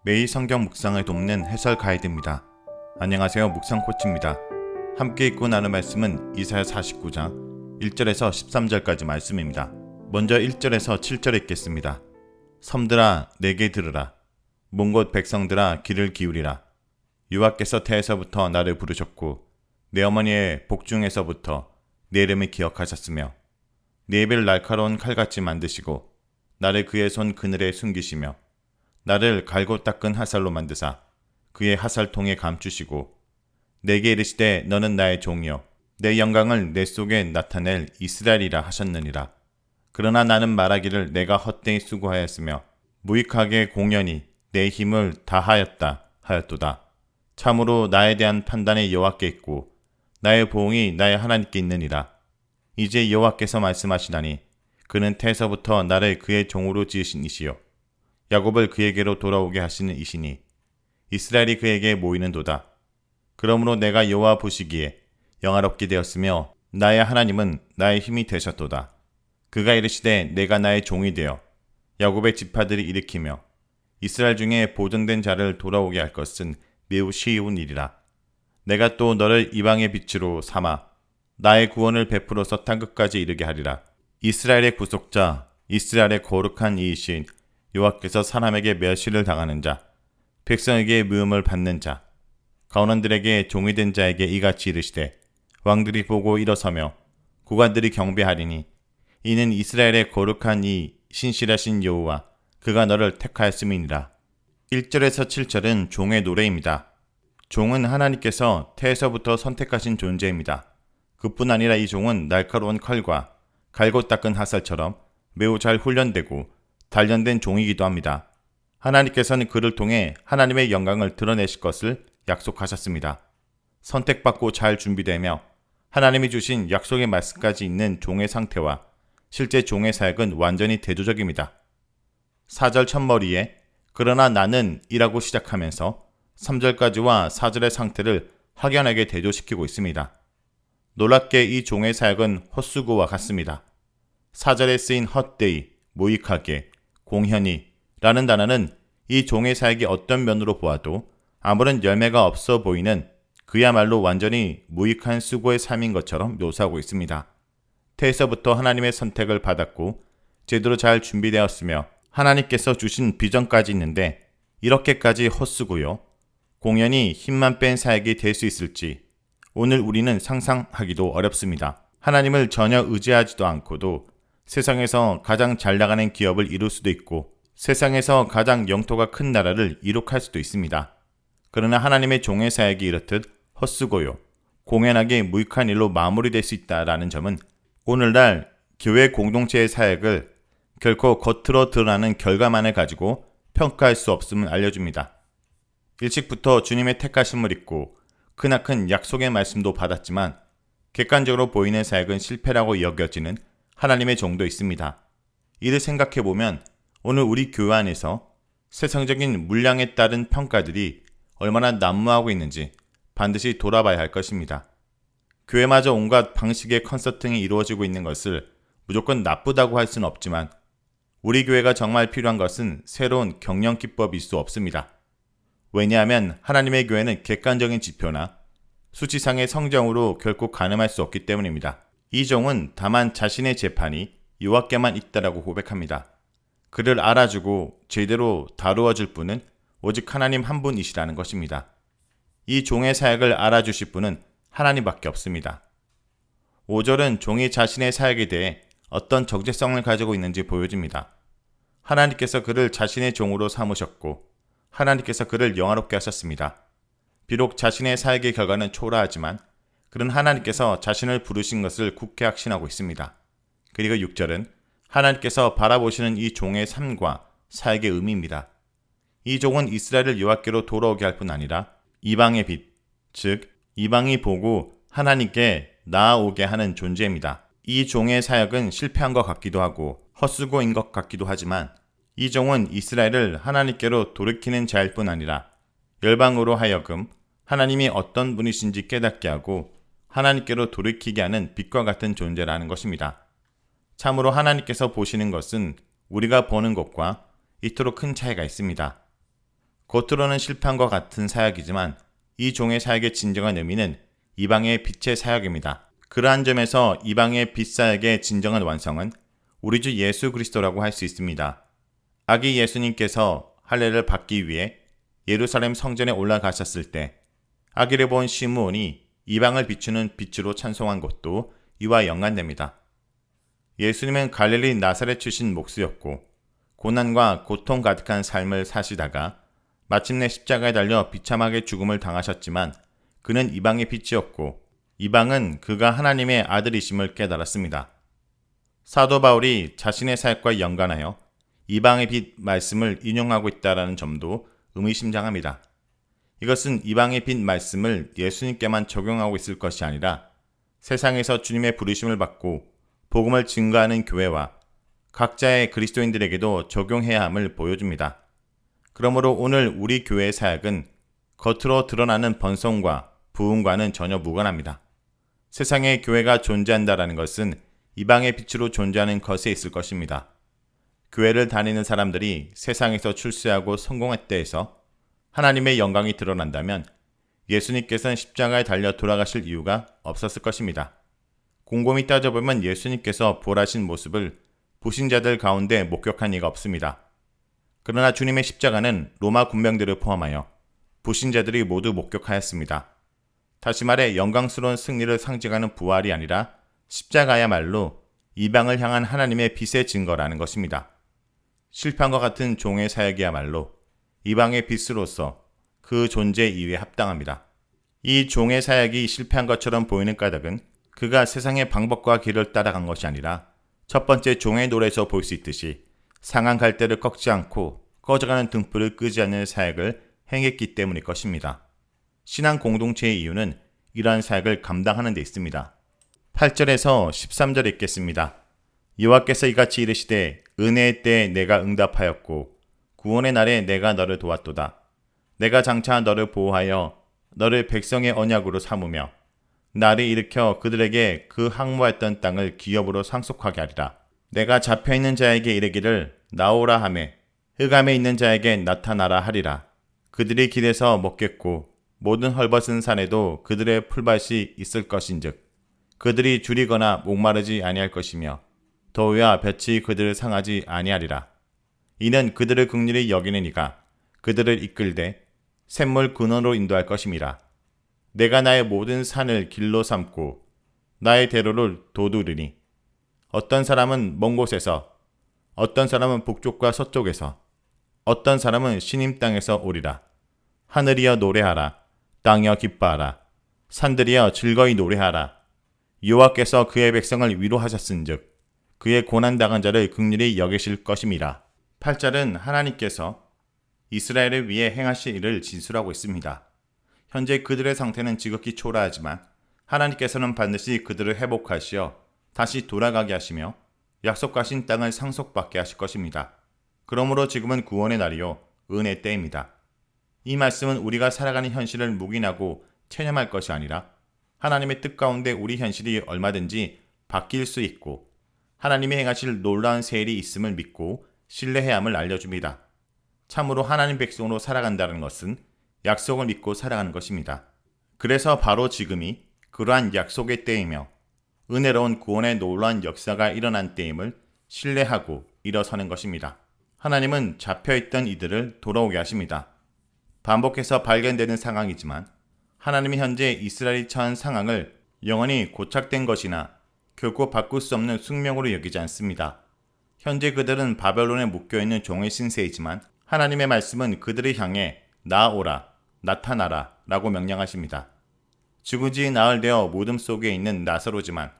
매일 성경 묵상을 돕는 해설 가이드입니다. 안녕하세요. 묵상 코치입니다. 함께 읽고 나눌 말씀은 이사야 49장 1절에서 13절까지 말씀입니다. 먼저 1절에서 7절 읽겠습니다. 섬들아 내게 들으라. 몽곳 백성들아 귀를 기울이라. 여호와께서 태에서부터 나를 부르셨고 내 어머니의 복중에서부터 내 이름을 기억하셨으며 내 입을 날카로운 칼같이 만드시고 나를 그의 손 그늘에 숨기시며 나를 갈고 닦은 하살로 만드사 그의 하살통에 감추시고 내게 이르시되 너는 나의 종이요 내 영광을 내 속에 나타낼 이스라엘이라 하셨느니라. 그러나 나는 말하기를 내가 헛되이 수고하였으며 무익하게 공연히 내 힘을 다하였다 하였도다. 참으로 나에 대한 판단이 여호와께 있고 나의 보응이 나의 하나님께 있느니라. 이제 여호와께서 말씀하시나니 그는 태에서부터 나를 그의 종으로 지으신 이시요 야곱을 그에게로 돌아오게 하시는 이시니 이스라엘이 그에게 모이는도다. 그러므로 내가 여호와 보시기에 영화롭게 되었으며 나의 하나님은 나의 힘이 되셨도다. 그가 이르시되 내가 나의 종이 되어 야곱의 지파들이 일으키며 이스라엘 중에 보존된 자를 돌아오게 할 것은 매우 쉬운 일이라. 내가 또 너를 이방의 빛으로 삼아 나의 구원을 베풀어서 땅끝까지 이르게 하리라. 이스라엘의 구속자, 이스라엘의 거룩한 이이신 여호와께서 사람에게 멸시를 당하는 자, 백성에게 미움을 받는 자, 가온원들에게 종이 된 자에게 이같이 이르시되 왕들이 보고 일어서며 고관들이 경배하리니 이는 이스라엘의 거룩한 이 신실하신 여호와 그가 너를 택하였음이니라. 1절에서 7절은 종의 노래입니다. 종은 하나님께서 태에서부터 선택하신 존재입니다. 그뿐 아니라 이 종은 날카로운 칼과 갈고 닦은 하살처럼 매우 잘 훈련되고 단련된 종이기도 합니다. 하나님께서는 그를 통해 하나님의 영광을 드러내실 것을 약속하셨습니다. 선택받고 잘 준비되며 하나님이 주신 약속의 말씀까지 있는 종의 상태와 실제 종의 사역은 완전히 대조적입니다. 4절 첫머리에 그러나 나는 이라고 시작하면서 3절까지와 4절의 상태를 확연하게 대조시키고 있습니다. 놀랍게 이 종의 사역은 헛수고와 같습니다. 4절에 쓰인 헛되이, 무익하게, 공현히 라는 단어는 이 종의 사역이 어떤 면으로 보아도 아무런 열매가 없어 보이는 그야말로 완전히 무익한 수고의 삶인 것처럼 묘사하고 있습니다. 태에서부터 하나님의 선택을 받았고 제대로 잘 준비되었으며 하나님께서 주신 비전까지 있는데 이렇게까지 헛수고요. 공연히 힘만 뺀 사역이 될 수 있을지 오늘 우리는 상상하기도 어렵습니다. 하나님을 전혀 의지하지도 않고도 세상에서 가장 잘 나가는 기업을 이룰 수도 있고 세상에서 가장 영토가 큰 나라를 이룩할 수도 있습니다. 그러나 하나님의 종의 사역이 이렇듯 헛수고요, 공연하게 무익한 일로 마무리될 수 있다는 점은 오늘날 교회 공동체의 사역을 결코 겉으로 드러나는 결과만을 가지고 평가할 수 없음을 알려줍니다. 일찍부터 주님의 택하심을 입고 크나큰 약속의 말씀도 받았지만 객관적으로 보이는 사역은 실패라고 여겨지는 하나님의 종도 있습니다. 이를 생각해보면 오늘 우리 교회 안에서 세상적인 물량에 따른 평가들이 얼마나 난무하고 있는지 반드시 돌아봐야 할 것입니다. 교회마저 온갖 방식의 컨설팅이 이루어지고 있는 것을 무조건 나쁘다고 할 수는 없지만 우리 교회가 정말 필요한 것은 새로운 경영 기법일 수 없습니다. 왜냐하면 하나님의 교회는 객관적인 지표나 수치상의 성정으로 결코 가늠할 수 없기 때문입니다. 이 종은 다만 자신의 재판이 여호와께만 있다라고 고백합니다. 그를 알아주고 제대로 다루어줄 분은 오직 하나님 한 분이시라는 것입니다. 이 종의 사역을 알아주실 분은 하나님밖에 없습니다. 5절은 종이 자신의 사역에 대해 어떤 적재성을 가지고 있는지 보여줍니다. 하나님께서 그를 자신의 종으로 삼으셨고 하나님께서 그를 영화롭게 하셨습니다. 비록 자신의 사역의 결과는 초라하지만 그는 하나님께서 자신을 부르신 것을 굳게 확신하고 있습니다. 그리고 6절은 하나님께서 바라보시는 이 종의 삶과 사역의 의미입니다. 이 종은 이스라엘을 여호와께로 돌아오게 할 뿐 아니라 이방의 빛, 즉 이방이 보고 하나님께 나아오게 하는 존재입니다. 이 종의 사역은 실패한 것 같기도 하고 헛수고인 것 같기도 하지만 이 종은 이스라엘을 하나님께로 돌이키는 자일 뿐 아니라 열방으로 하여금 하나님이 어떤 분이신지 깨닫게 하고 하나님께로 돌이키게 하는 빛과 같은 존재라는 것입니다. 참으로 하나님께서 보시는 것은 우리가 보는 것과 이토록 큰 차이가 있습니다. 겉으로는 실패한 것 같은 사역이지만 이 종의 사역의 진정한 의미는 이방의 빛의 사역입니다. 그러한 점에서 이방의 빛 사역의 진정한 완성은 우리 주 예수 그리스도라고 할 수 있습니다. 아기 예수님께서 할례를 받기 위해 예루살렘 성전에 올라가셨을 때 아기를 본 시므온이 이방을 비추는 빛으로 찬송한 것도 이와 연관됩니다. 예수님은 갈릴리 나사렛 출신 목수였고 고난과 고통 가득한 삶을 사시다가 마침내 십자가에 달려 비참하게 죽음을 당하셨지만 그는 이방의 빛이었고 이방은 그가 하나님의 아들이심을 깨달았습니다. 사도 바울이 자신의 사역과 연관하여 이방의 빛 말씀을 인용하고 있다는 점도 의미심장합니다. 이것은 이방의 빛 말씀을 예수님께만 적용하고 있을 것이 아니라 세상에서 주님의 부르심을 받고 복음을 증거하는 교회와 각자의 그리스도인들에게도 적용해야 함을 보여줍니다. 그러므로 오늘 우리 교회의 사역은 겉으로 드러나는 번성과 부흥과는 전혀 무관합니다. 세상에 교회가 존재한다는 것은 이방의 빛으로 존재하는 것에 있을 것입니다. 교회를 다니는 사람들이 세상에서 출세하고 성공했다 해서 하나님의 영광이 드러난다면 예수님께서는 십자가에 달려 돌아가실 이유가 없었을 것입니다. 곰곰이 따져보면 예수님께서 부활하신 모습을 불신자들 가운데 목격한 이가 없습니다. 그러나 주님의 십자가는 로마 군병들을 포함하여 불신자들이 모두 목격하였습니다. 다시 말해 영광스러운 승리를 상징하는 부활이 아니라 십자가야말로 이방을 향한 하나님의 빛의 증거라는 것입니다. 실패한 것 같은 종의 사역이야말로 이방의 빛으로서 그 존재 이유에 합당합니다. 이 종의 사역이 실패한 것처럼 보이는 까닭은 그가 세상의 방법과 길을 따라간 것이 아니라 첫 번째 종의 노래에서 볼 수 있듯이 상한 갈대를 꺾지 않고 꺼져가는 등불을 끄지 않는 사역을 행했기 때문일 것입니다. 신앙 공동체의 이유는 이러한 사역을 감당하는 데 있습니다. 8절에서 13절 읽겠습니다. 여호와께서 이같이 이르시되 은혜의 때에 내가 응답하였고 구원의 날에 내가 너를 도왔도다. 내가 장차 너를 보호하여 너를 백성의 언약으로 삼으며 나를 일으켜 그들에게 그 항모했던 땅을 기업으로 상속하게 하리라. 내가 잡혀있는 자에게 이르기를 나오라 하며 흑암에 있는 자에게 나타나라 하리라. 그들이 길에서 먹겠고 모든 헐벗은 산에도 그들의 풀밭이 있을 것인즉 그들이 줄이거나 목마르지 아니할 것이며 더위와 볕이 그들을 상하지 아니하리라. 이는 그들을 긍휼히 여기는 이가 그들을 이끌되 샘물 근원으로 인도할 것임이라. 내가 나의 모든 산을 길로 삼고 나의 대로를 도두르니 어떤 사람은 먼 곳에서 어떤 사람은 북쪽과 서쪽에서 어떤 사람은 시님 땅에서 오리라. 하늘이여 노래하라. 땅이여 기뻐하라. 산들이여 즐거이 노래하라. 여호와께서 그의 백성을 위로하셨은즉 그의 고난당한 자를 긍휼히 여기실 것임이라. 8절은 하나님께서 이스라엘을 위해 행하실 일을 진술하고 있습니다. 현재 그들의 상태는 지극히 초라하지만 하나님께서는 반드시 그들을 회복하시어 다시 돌아가게 하시며 약속하신 땅을 상속받게 하실 것입니다. 그러므로 지금은 구원의 날이요 은혜의 때입니다. 이 말씀은 우리가 살아가는 현실을 묵인하고 체념할 것이 아니라 하나님의 뜻 가운데 우리 현실이 얼마든지 바뀔 수 있고 하나님이 행하실 놀라운 세일이 있음을 믿고 신뢰해야 함을 알려줍니다. 참으로 하나님 백성으로 살아간다는 것은 약속을 믿고 살아가는 것입니다. 그래서 바로 지금이 그러한 약속의 때이며 은혜로운 구원의 놀라운 역사가 일어난 때임을 신뢰하고 일어서는 것입니다. 하나님은 잡혀있던 이들을 돌아오게 하십니다. 반복해서 발견되는 상황이지만 하나님이 현재 이스라엘이 처한 상황을 영원히 고착된 것이나 결코 바꿀 수 없는 숙명으로 여기지 않습니다. 현재 그들은 바벨론에 묶여있는 종의 신세이지만 하나님의 말씀은 그들을 향해 나아오라, 나타나라 라고 명령하십니다. 지구지의 나흘되어 무덤 속에 있는 나사로지만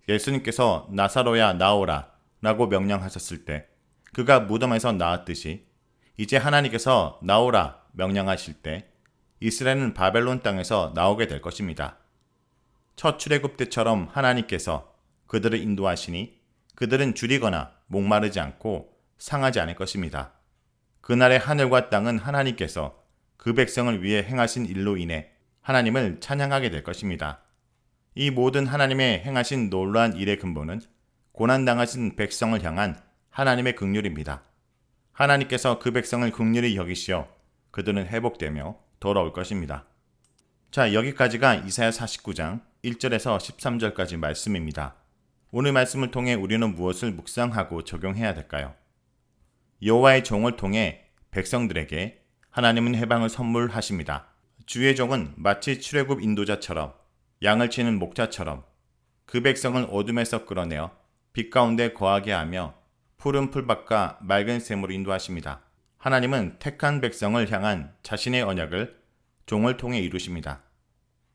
예수님께서 나사로야 나오라 라고 명령하셨을 때 그가 무덤에서 나왔듯이 이제 하나님께서 나오라 명령하실 때 이스라엘은 바벨론 땅에서 나오게 될 것입니다. 첫 출애굽 때처럼 하나님께서 그들을 인도하시니 그들은 줄이거나 목마르지 않고 상하지 않을 것입니다. 그날의 하늘과 땅은 하나님께서 그 백성을 위해 행하신 일로 인해 하나님을 찬양하게 될 것입니다. 이 모든 하나님의 행하신 놀라운 일의 근본은 고난당하신 백성을 향한 하나님의 긍휼입니다. 하나님께서 그 백성을 긍휼히 여기시어 그들은 회복되며 돌아올 것입니다. 자, 여기까지가 이사야 49장 1절에서 13절까지 말씀입니다. 오늘 말씀을 통해 우리는 무엇을 묵상하고 적용해야 될까요? 여호와의 종을 통해 백성들에게 하나님은 해방을 선물하십니다. 주의 종은 마치 출애굽 인도자처럼 양을 치는 목자처럼 그 백성을 어둠에서 끌어내어 빛 가운데 거하게 하며 푸른 풀밭과 맑은 샘으로 인도하십니다. 하나님은 택한 백성을 향한 자신의 언약을 종을 통해 이루십니다.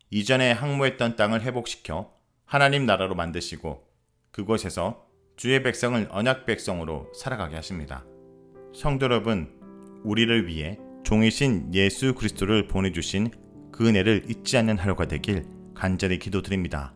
이전에 항모했던 땅을 회복시켜 하나님 나라로 만드시고 그곳에서 주의 백성을 언약 백성으로 살아가게 하십니다. 성도 여러분, 우리를 위해 종이신 예수 그리스도를 보내주신 그 은혜를 잊지 않는 하루가 되길 간절히 기도드립니다.